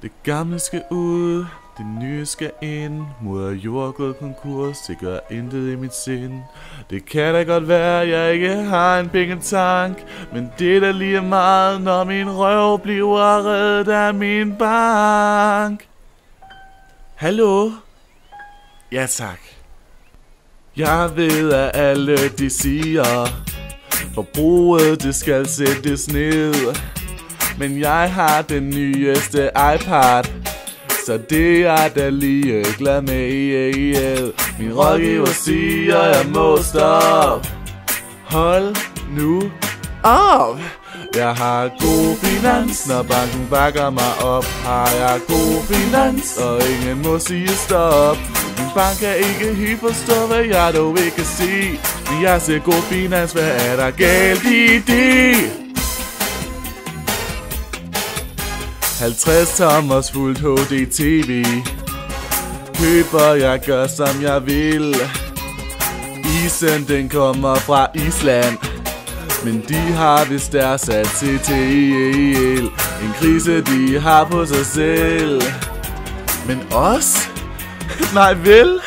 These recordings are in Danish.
Det gamle skal ud, det nye skal ind. Moder jord er gået konkurs, det gør intet i mit sind. Det kan da godt være, at jeg ikke har en pengetank, men det er da lige meget, når min røv bliver reddet af min bank. Hallo? Ja tak. Jeg ved, at alle de siger, forbruget det skal sættes ned. Men jeg har den nyeste iPad, så det er jeg da lige glad med. Min rådgiver siger, jeg må stoppe. Hold nu op. Jeg har god finans, når banken bakker mig op. Har jeg god finans, og ingen må sige stop. Min bank kan ikke helt forstå, hvad jeg dog ikke kan sige. Men jeg ser god finans, hvad er der galt i det? 50 tommers fuldt HD TV. Køber, jeg gør som jeg vil. Isen den kommer fra Island, men de har vist der sat til ihjel. En krise de har på sig selv. Men os? Nej vel?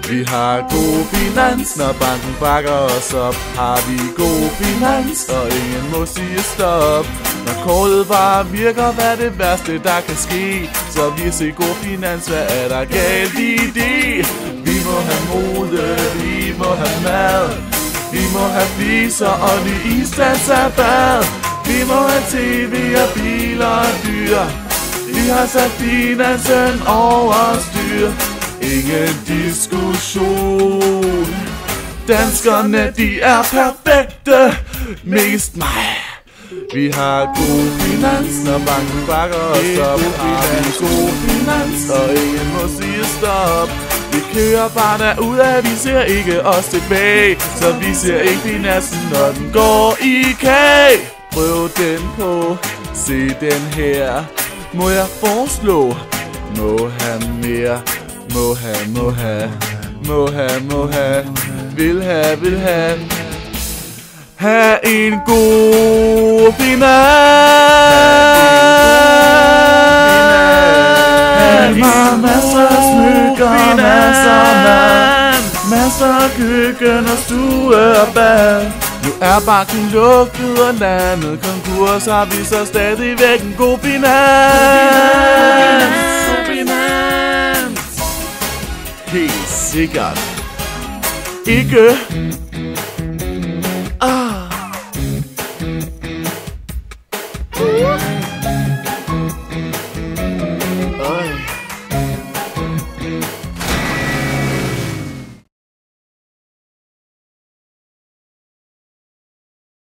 Vi har god finans, når banken bakker os op. Har vi god finans, og ingen må sige stop. Når kortet bare virker, hvad er det værste der kan ske? Så vi ser god finans, hvad er der galt i det? Vi må have mode, vi må have mad, vi må have fliser og ny isdansabad. Vi må have tv og biler og dyr. Vi har sat finansen over styr. Ingen diskussion. Danskerne de er perfekte, mest mig. Vi har god finans, når banken bakker os op. Har vi god finans, og ingen må sige stop. Vi kører bare derudad, vi ser ikke os tilbage. Så vi ser ikke finansen, når den går i kage. Prøv den på, se den her. Må jeg foreslå? Må have mere. Må have, må have, må have, må have. Vil have, vil have. Ha' en god finans. Masser af smykker, masser af mad, masser af køkken og stue og bad. Nu er banken lukket og landet konkurs, har vi så stadigvæk en god finans. God finans. Helt sikkert. Ikke